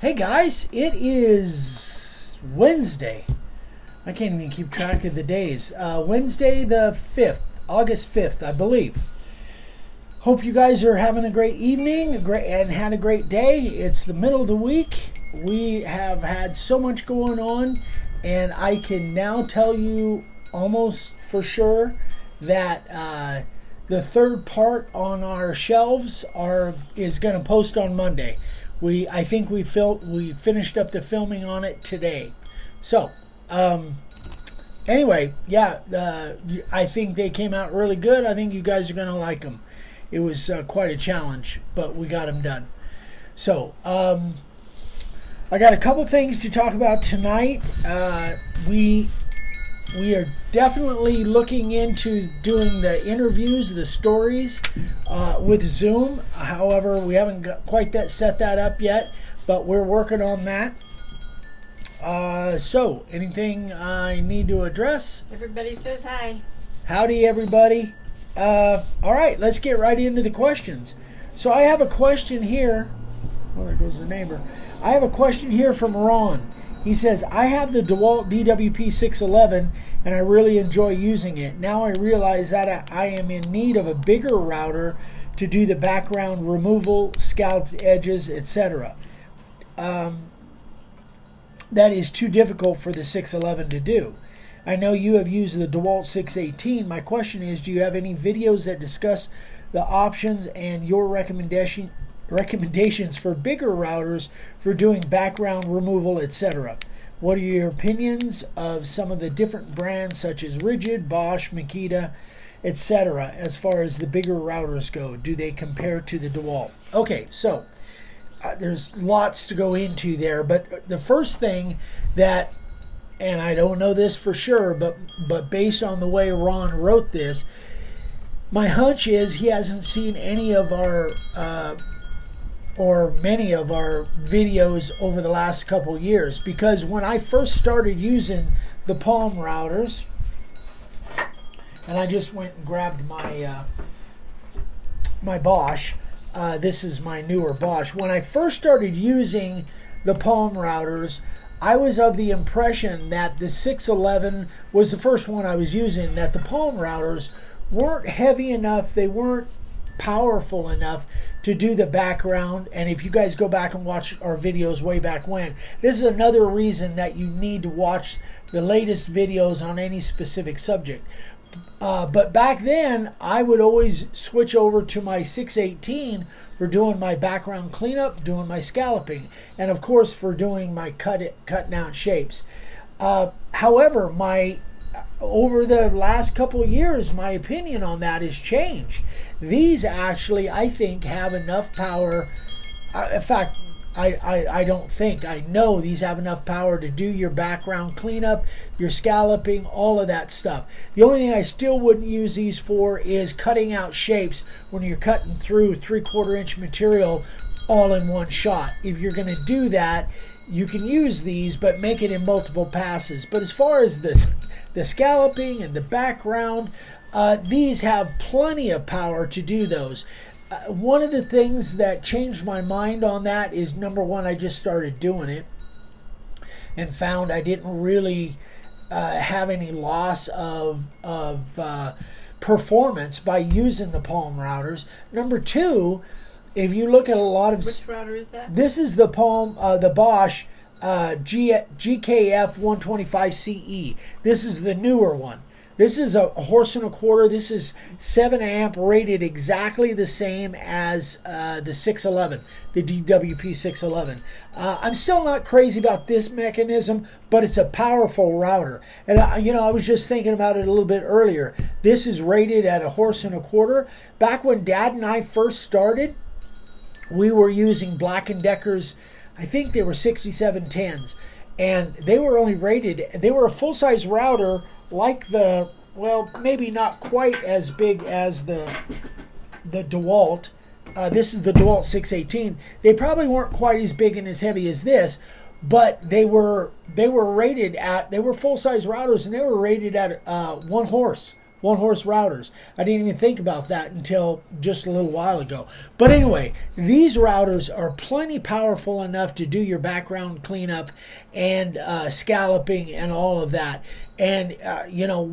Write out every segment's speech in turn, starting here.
Hey guys, it is Wednesday. I can't even keep track of the days. Wednesday the 5th, August 5th, I believe. Hope you guys are having a great evening and had a great day. It's the middle of the week. We have had so much going on, and I can now tell you almost for sure that the third part on our shelves is going to post on Monday. I think we finished up the filming on it today. So, anyway, yeah, I think they came out really good. I think you guys are going to like them. It was quite a challenge, but we got them done. So, I got a couple things to talk about tonight. We are definitely looking into doing the interviews, the stories with Zoom. However, we haven't quite set that up yet, but we're working on that. So, anything I need to address? Everybody says hi. Howdy, everybody. All right, let's get right into the questions. So I have a question here. Oh, there goes the neighbor. I have a question here from Ron. He says, I have the DeWalt DWP611 and I really enjoy using it. Now I realize that I am in need of a bigger router to do the background removal, scalloped edges, etc. That is too difficult for the 611 to do. I know you have used the DeWalt 618. My question is, do you have any videos that discuss the options and your recommendations for bigger routers for doing background removal, etc.? What are your opinions of some of the different brands such as Rigid, Bosch, Makita, etc. as far as the bigger routers go? Do they compare to the DeWalt? Okay, so there's lots to go into there, but the first thing that, and I don't know this for sure, but based on the way Ron wrote this, my hunch is he hasn't seen any of our or many of our videos over the last couple years, because when I first started using the Palm routers, and I just went and grabbed my my Bosch, this is my newer Bosch. When I first started using the Palm routers, I was of the impression that the 611 was the first one I was using, that the Palm routers weren't heavy enough, they weren't powerful enough to do the background. And if you guys go back and watch our videos way back when, this is another reason that you need to watch the latest videos on any specific subject. But back then, I would always switch over to my 618 for doing my background cleanup, doing my scalloping, and of course for doing my cutting out shapes. However, over the last couple of years, my opinion on that has changed. These actually, I think, have enough power. In fact, I don't think, I know these have enough power to do your background cleanup, your scalloping, all of that stuff. The only thing I still wouldn't use these for is cutting out shapes when you're cutting through 3/4 inch material all in one shot. If you're going to do that, you can use these, but make it in multiple passes. But as far as the scalloping and the background, these have plenty of power to do those. One of the things that changed my mind on that is, number one, I just started doing it and found I didn't really have any loss of performance by using the Palm routers. Number two, if you look at a lot of... Which router is that? This is the Palm, the Bosch GKF 125CE. This is the newer one. This is a 1.25 horse. This is 7 amp, rated exactly the same as the 611, the DWP 611. I'm still not crazy about this mechanism, but it's a powerful router. And I was just thinking about it a little bit earlier. This is rated at 1.25 horse. Back when Dad and I first started, we were using Black & Decker's, I think they were 6710s, and they were only rated, they were a full-size router like the, well, maybe not quite as big as the DeWalt. This is the DeWalt 618. They probably weren't quite as big and as heavy as this, but they were rated at, they were full-size routers, and they were rated at 1 horse. 1-horse routers. I didn't even think about that until just a little while ago. But anyway, these routers are plenty powerful enough to do your background cleanup and scalloping and all of that. And,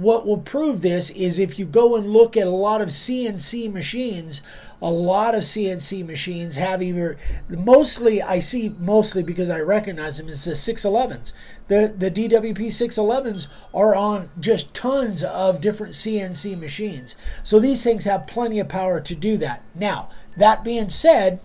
what will prove this is if you go and look at a lot of CNC machines, a lot of CNC machines have either, I see mostly because I recognize them, it's the 611s. The DWP 611s are on just tons of different CNC machines. So these things have plenty of power to do that. Now, that being said,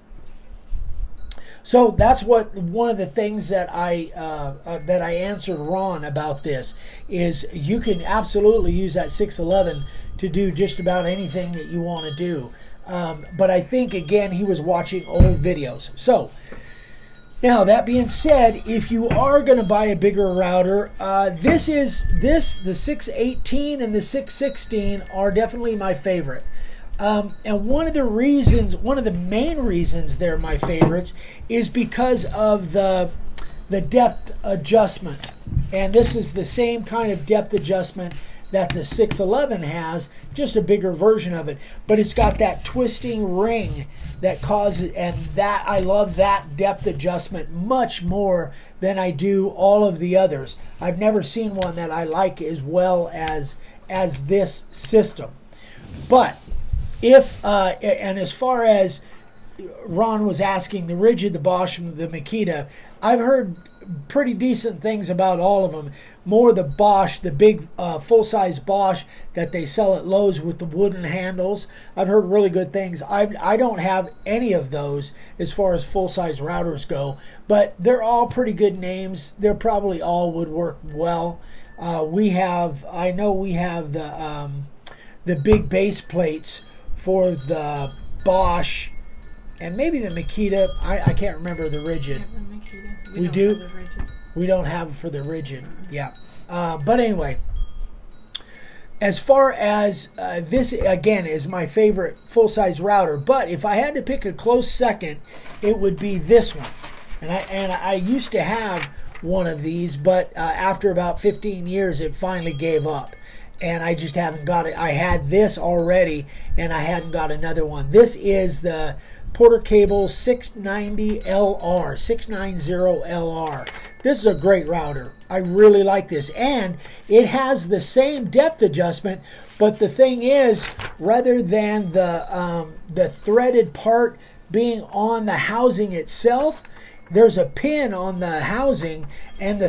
so that's one of the things that I answered Ron about this is you can absolutely use that 611 to do just about anything that you want to do. But I think, again, he was watching old videos. So, now, that being said, if you are going to buy a bigger router, the 618 and the 616 are definitely my favorite. And one of the main reasons they're my favorites is because of the depth adjustment. And this is the same kind of depth adjustment that the 611 has, just a bigger version of it. But it's got that twisting ring that causes, and that I love that depth adjustment much more than I do all of the others. I've never seen one that I like as well as this system. But and as far as Ron was asking, the Rigid, the Bosch, and the Makita, I've heard pretty decent things about all of them. More the Bosch, the big full-size Bosch that they sell at Lowe's with the wooden handles. I've heard really good things. I don't have any of those as far as full-size routers go, but they're all pretty good names. They're probably all would work well. I know we have the big base plates for the Bosch and maybe the Makita. I can't remember the Rigid. We do? We don't have it for the Rigid. Yeah. But anyway, as far as this, again, is my favorite full-size router. But if I had to pick a close second, it would be this one. And I used to have one of these, but after about 15 years, it finally gave up. And I just haven't got it. I had this already, and I hadn't got another one. This is the Porter Cable 690LR, 690LR. This is a great router. I really like this. And it has the same depth adjustment, but the thing is, rather than the threaded part being on the housing itself, there's a pin on the housing, and the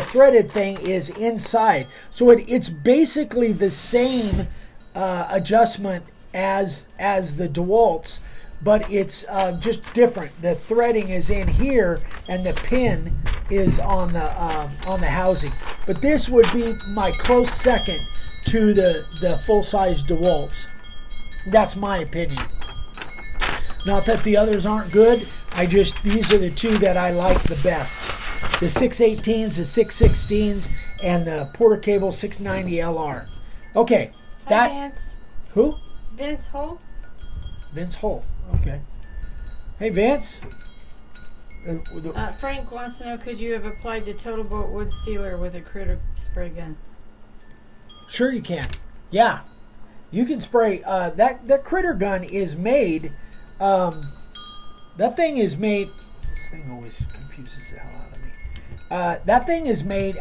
threaded thing is inside. So it's basically the same adjustment as the DeWalt's, but it's just different. The threading is in here, and the pin is on the housing. But this would be my close second to the full-size DeWalt's. That's my opinion. Not that the others aren't good. These are the two that I like the best. The 618s, the 616s, and the Porter Cable 690LR. Okay. Hi, Vance. Who? Vince Holt. Vince Holt. Okay. Hey, Vince. Frank wants to know, could you have applied the Total Boat wood sealer with a critter spray gun? Sure you can. Yeah. You can spray. That critter gun is made. That thing is made. This thing always confuses the hell out of me. That thing is made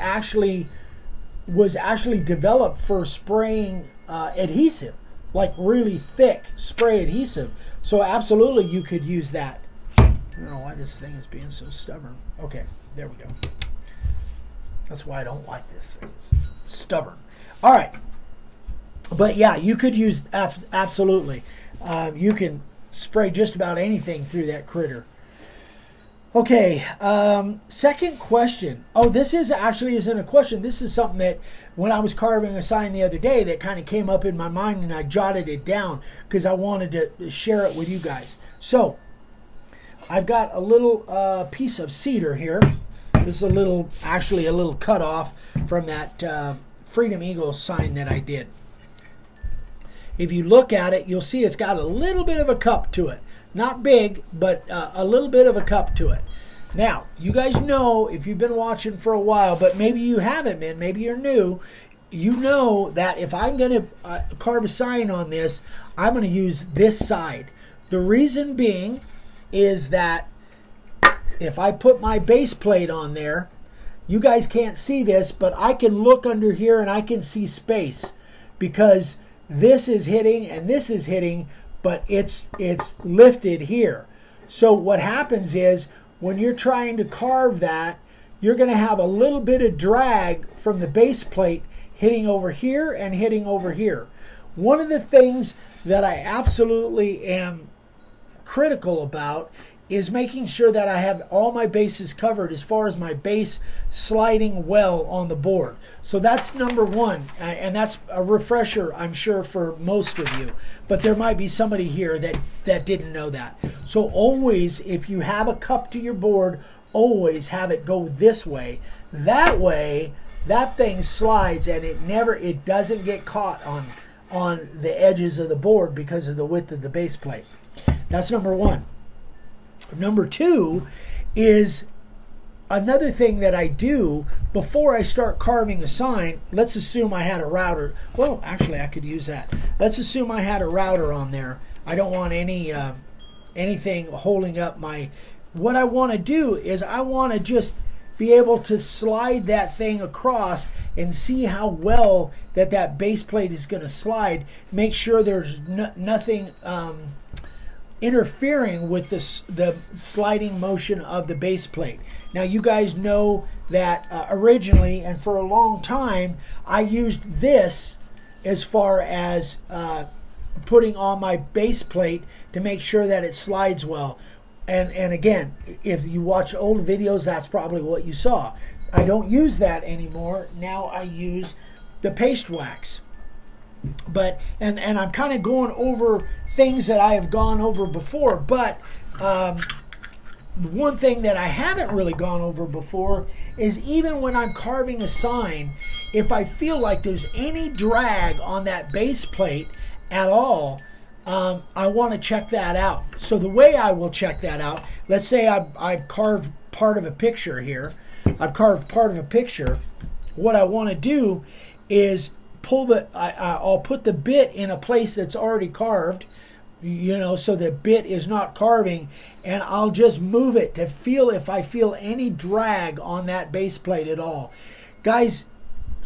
was actually developed for spraying adhesive, like really thick spray adhesive. So absolutely you could use that. I don't know why this thing is being so stubborn. Okay, there we go. That's why I don't like this thing. It's stubborn. All right. But yeah, you could use absolutely. You can spray just about anything through that critter. Okay, second question. Oh, this isn't a question. This is something that when I was carving a sign the other day that kind of came up in my mind, and I jotted it down because I wanted to share it with you guys. So, I've got a little piece of cedar here. This is actually a little cut off from that Freedom Eagle sign that I did. If you look at it, you'll see it's got a little bit of a cup to it. Not big, but a little bit of a cup to it. Now, you guys know, if you've been watching for a while, but maybe you haven't been, maybe you're new, you know that if I'm going to carve a sign on this, I'm going to use this side. The reason being is that if I put my base plate on there, you guys can't see this, but I can look under here and I can see space because this is hitting and this is hitting, but it's lifted here. So what happens is when you're trying to carve that, you're going to have a little bit of drag from the base plate hitting over here and hitting over here. One of the things that I absolutely am critical about is making sure that I have all my bases covered as far as my base sliding well on the board. So that's number one, and that's a refresher, I'm sure, for most of you. But there might be somebody here that didn't know that. So always, if you have a cup to your board, always have it go this way. That way, that thing slides and it doesn't get caught on the edges of the board because of the width of the base plate. That's number one. Number two is another thing that I do before I start carving a sign. Let's assume I had a router. Well, actually, I could use that. Let's assume I had a router on there. I don't want anything holding up my... What I want to do is I want to just be able to slide that thing across and see how well that base plate is going to slide. Make sure there's nothing... interfering with the sliding motion of the base plate. Now you guys know that originally and for a long time I used this as far as putting on my base plate to make sure that it slides well. And again, if you watch old videos, that's probably what you saw. I don't use that anymore. Now I use the paste wax. But and I'm kind of going over things that I have gone over before, but one thing that I haven't really gone over before is even when I'm carving a sign, if I feel like there's any drag on that base plate at all, I want to check that out. So the way I will check that out, let's say I've carved part of a picture here. I've carved part of a picture. What I want to do is I'll put the bit in a place that's already carved, so the bit is not carving, and I'll just move it to feel if I feel any drag on that base plate at all. Guys,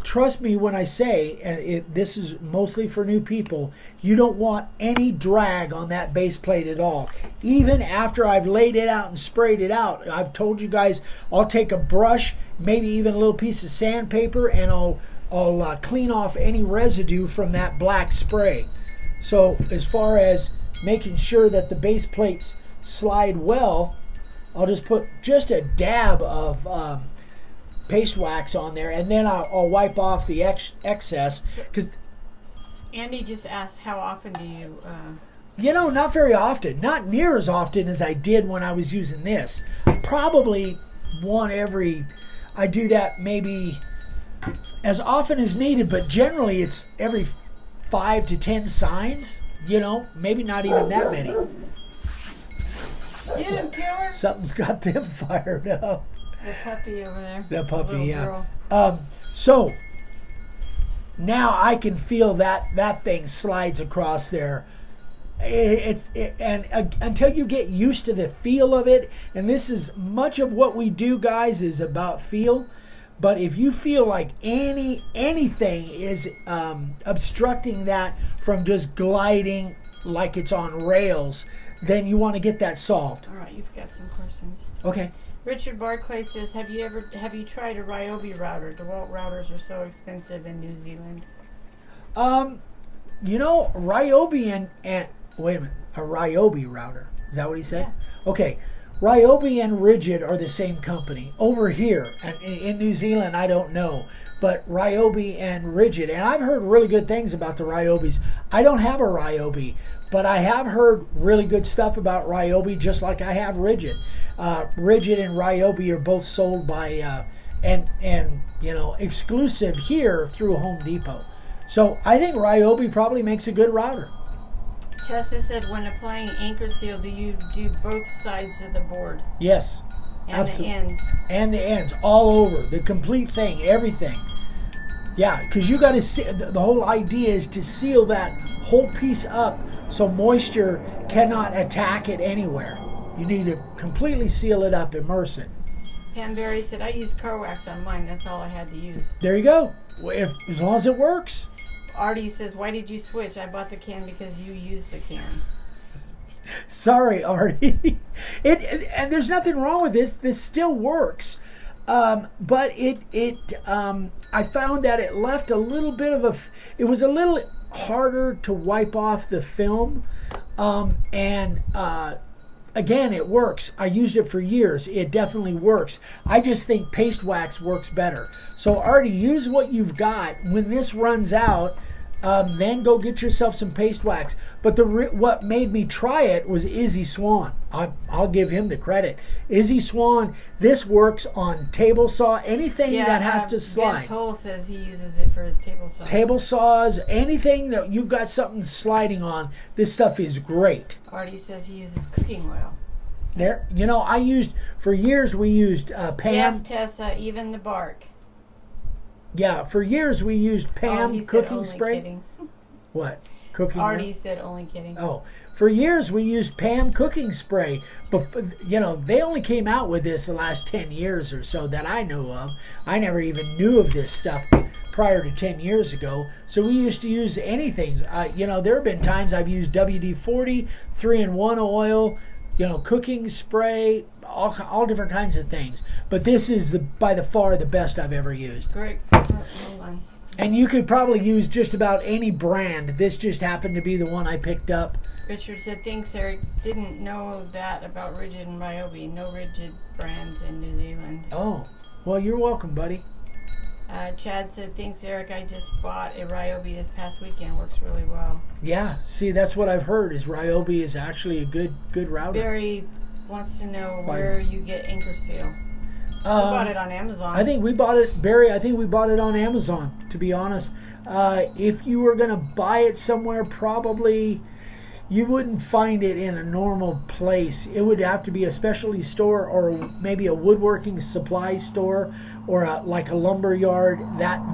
trust me when I say, this is mostly for new people, you don't want any drag on that base plate at all. Even after I've laid it out and sprayed it out, I've told you guys, I'll take a brush, maybe even a little piece of sandpaper, and I'll clean off any residue from that black spray. So as far as making sure that the base plates slide well, I'll just put just a dab of paste wax on there, and then I'll wipe off the excess. Because Andy just asked, how often do you... not very often. Not near as often as I did when I was using this. Probably I do that maybe... as often as needed, but generally it's every 5 to 10 signs, maybe not even that many. Get him, killer. Something's got them fired up. The puppy over there. The puppy, yeah. Girl. So now I can feel that thing slides across there. Until you get used to the feel of it, and this is much of what we do, guys, is about feel. But if you feel like anything is obstructing that from just gliding like it's on rails, then you want to get that solved. All right, you've got some questions. Okay. Richard Barclay says, have you tried a Ryobi router? DeWalt routers are so expensive in New Zealand. Ryobi and wait a minute, a Ryobi router. Is that what he said? Yeah. Okay. Ryobi and Rigid are the same company. Over here, and in New Zealand, I don't know. But Ryobi and Rigid, and I've heard really good things about the Ryobis. I don't have a Ryobi, but I have heard really good stuff about Ryobi, just like I have Rigid. Rigid and Ryobi are both sold by, exclusive here through Home Depot. So I think Ryobi probably makes a good router. Tessa said, when applying anchor seal, do you do both sides of the board? Yes. And absolutely. The ends? And the ends, all over. The complete thing, everything. Yeah, because you got to see, the whole idea is to seal that whole piece up so moisture cannot attack it anywhere. You need to completely seal it up, immerse it. Pam Berry said, I used car wax on mine. That's all I had to use. There you go. As long as it works. Artie says, why did you switch? I bought the can because you used the can. Sorry, Artie. And there's nothing wrong with this. This still works. But I found that it left a little bit of it was a little harder to wipe off the film. Again, it works. I used it for years. It definitely works. I just think paste wax works better. So Artie, use what you've got. When this runs out, then go get yourself some paste wax. But what made me try it was Izzy Swan. I'll give him the credit. Izzy Swan, this works on table saw, anything that has to slide. Vince Hole says he uses it for his table saw. Table saws, anything that you've got something sliding on, this stuff is great. Artie says he uses cooking oil. There, for years we used Pam. Yes, Tessa, even the bark. Yeah, for years we used Pam cooking spray. Kidding. What? Cooking Artie said only kidding. Oh, for years we used Pam cooking spray. But, they only came out with this the last 10 years or so that I know of. I never even knew of this stuff prior to 10 years ago. So we used to use anything. There have been times I've used WD-40, 3-in-1 oil, cooking spray, all different kinds of things. But this is by the far the best I've ever used. Great. Hold on. And you could probably use just about any brand. This just happened to be the one I picked up. Richard said, thanks, Eric. Didn't know that about Rigid and Ryobi. No Rigid brands in New Zealand. Oh, well, you're welcome, buddy. Chad said, thanks, Eric. I just bought a Ryobi this past weekend. Works really well. Yeah, see, that's what I've heard, is Ryobi is actually a good router. Barry wants to know where you get Anchor Seal. We bought it on Amazon. I think we bought it, Barry, on Amazon, to be honest. If you were going to buy it somewhere, probably you wouldn't find it in a normal place. It would have to be a specialty store or maybe a woodworking supply store or like a lumber yard.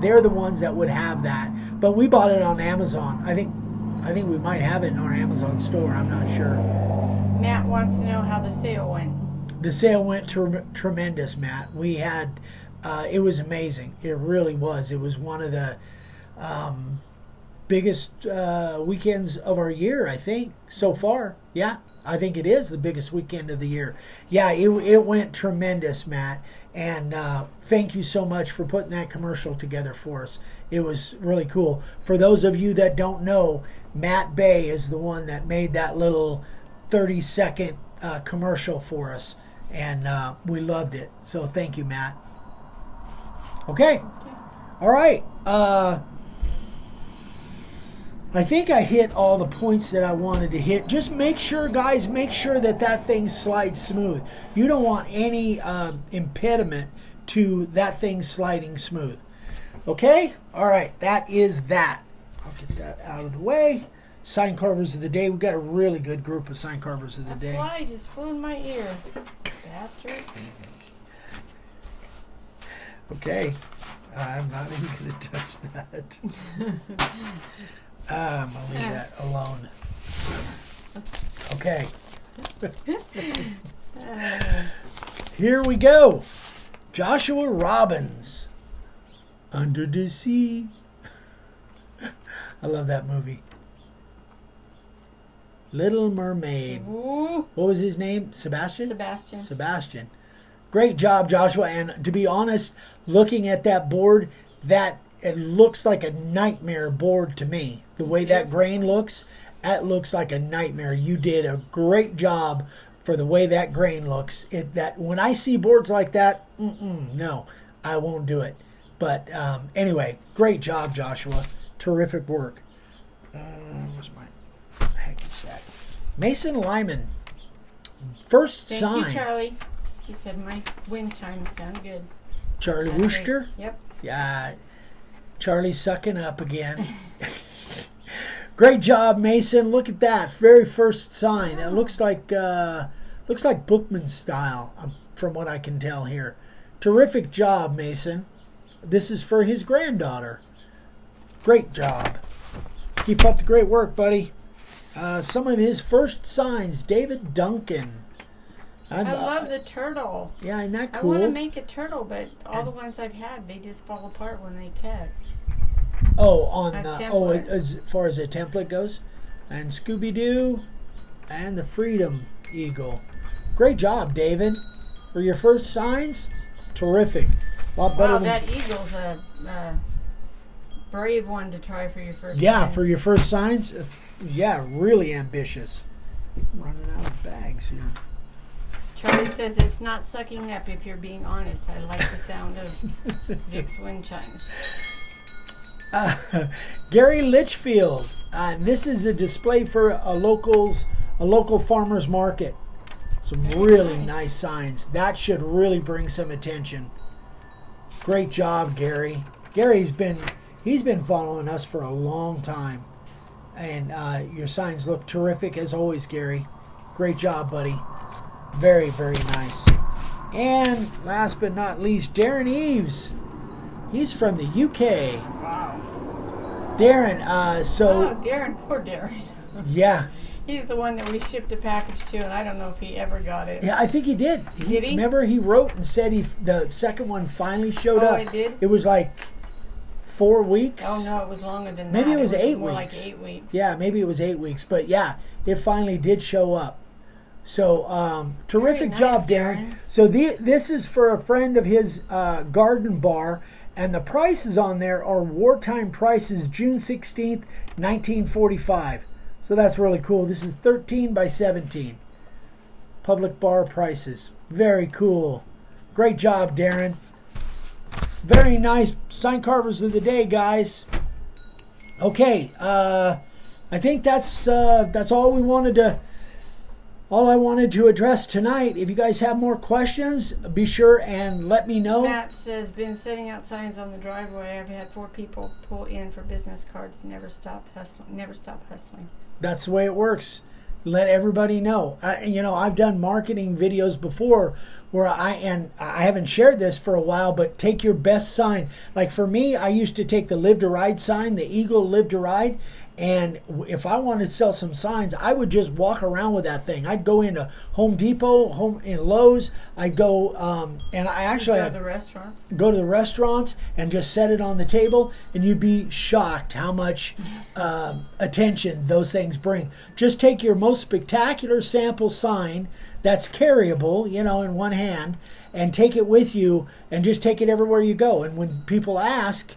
They're the ones that would have that. But we bought it on Amazon. I think we might have it in our Amazon store. I'm not sure. Matt wants to know how the sale went. The sale went tremendous, Matt. We had, it was amazing. It really was. It was one of the biggest weekends of our year, I think, so far. Yeah, I think it is the biggest weekend of the year. Yeah, it went tremendous, Matt. And thank you so much for putting that commercial together for us. It was really cool. For those of you that don't know, Matt Bay is the one that made that little 30-second commercial for us. And we loved it. So thank you, Matt. Okay. All right. I think I hit all the points that I wanted to hit. Just make sure, guys, that thing slides smooth. You don't want any impediment to that thing sliding smooth. Okay? All right. That is that. I'll get that out of the way. Sign carvers of the day. We've got a really good group of sign carvers of the day. A fly just flew in my ear. Bastard. Okay. I'm not even going to touch that. I'm going to leave that alone. Okay. Here we go. Joshua Robbins. Under the Sea. I love that movie. Little Mermaid. Ooh. What was his name? Sebastian? Sebastian. Great job, Joshua. And to be honest, looking at that board, it looks like a nightmare board to me. The way that grain looks, that looks like a nightmare. You did a great job for the way that grain looks. When I see boards like that, no, I won't do it. But anyway, great job, Joshua. Terrific work. Where's my hacky sack? Mason Lyman. First sign. Thank you, Charlie. He said my wind chimes sound good. Charlie Wooster? Great. Yep. Yeah. Charlie's sucking up again. Great job, Mason. Look at that. Very first sign. That looks like Bookman style, from what I can tell here. Terrific job, Mason. This is for his granddaughter. Great job. Keep up the great work, buddy. Some of his first signs, David Duncan. I love the turtle. Yeah, isn't that cool? I want to make a turtle, but all the ones I've had, they just fall apart when they cut. Oh, as far as a template goes. And Scooby-Doo and the Freedom Eagle. Great job, David. For your first signs, terrific. A lot better Wow, than that eagle's a brave one to try for your first signs. Yeah, for your first signs. Yeah, really ambitious. I'm running out of bags here. Charlie says it's not sucking up if you're being honest. I like the sound of Vic's wind chimes. Gary Litchfield. This is a display for a local farmer's market. Some really nice signs. That should really bring some attention. Great job, Gary. Gary's been following us for a long time. And your signs look terrific as always, Gary. Great job, buddy. Very, very nice. And last but not least, Darren Eves. He's from the UK. Wow. Darren, Darren, poor Darren. Yeah. He's the one that we shipped a package to, and I don't know if he ever got it. Yeah, I think he did. Did he? Remember, he wrote and said the second one finally showed up. Oh, it did? It was like 4 weeks. Oh, no, it was longer than that. Maybe it was 8 more weeks. like 8 weeks. Yeah, maybe it was 8 weeks. But yeah, it finally did show up. So, terrific nice, job, Darren. So this is for a friend of his garden bar, and the prices on there are wartime prices, June 16th, 1945. So that's really cool. This is 13 by 17. Public bar prices. Very cool. Great job, Darren. Very nice sign carvers of the day, guys. Okay, I think that's all I wanted to address tonight. If you guys have more questions, be sure and let me know. Matt says, been setting out signs on the driveway. I've had 4 people pull in for business cards. Never stop hustling. That's the way it works. Let everybody know. I've done marketing videos before where I haven't shared this for a while, but take your best sign. Like for me, I used to take the Live to Ride sign, the Eagle Live to Ride. And if I wanted to sell some signs, I would just walk around with that thing. I'd go into Home Depot, in Lowe's. I'd go, and I actually go to the restaurants. Go to the restaurants and just set it on the table, and you'd be shocked how much attention those things bring. Just take your most spectacular sample sign that's carryable, in one hand, and take it with you, and just take it everywhere you go. And when people ask,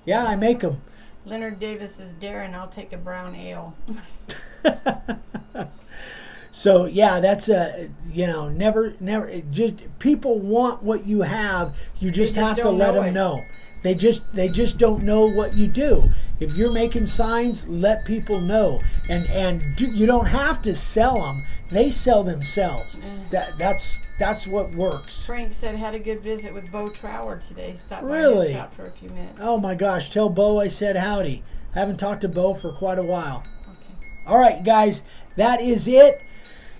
yeah, I make them. Leonard Davis is Darren. I'll take a brown ale. So yeah, that's never. Just people want what you have. You just have to let them know. They just don't know what you do. If you're making signs, let people know, and you don't have to sell them. They sell themselves. That's what works. Frank said had a good visit with Bo Trower today. Stopped by Really? his shop for a few minutes. Oh my gosh! Tell Bo I said howdy. Haven't talked to Bo for quite a while. Okay. All right, guys, that is it.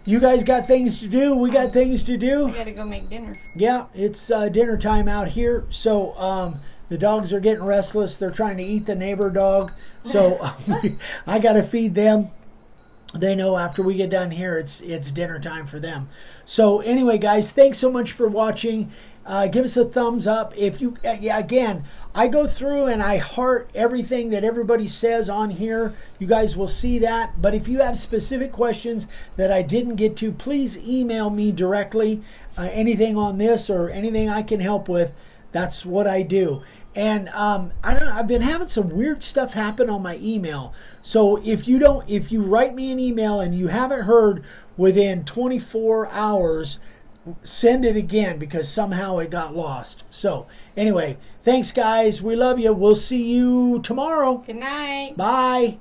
You guys got things to do. We got things to do. I got to go make dinner. Yeah, it's dinner time out here. So the dogs are getting restless. They're trying to eat the neighbor dog. So I got to feed them. They know after we get done here, it's dinner time for them. So anyway, guys, thanks so much for watching. Give us a thumbs up. If you, again, I go through and I heart everything that everybody says on here. You guys will see that. But if you have specific questions that I didn't get to, please email me directly. Anything on this or anything I can help with, that's what I do. And I've been having some weird stuff happen on my email. So if you write me an email and you haven't heard within 24 hours, send it again because somehow it got lost. So anyway, thanks guys. We love you. We'll see you tomorrow. Good night. Bye.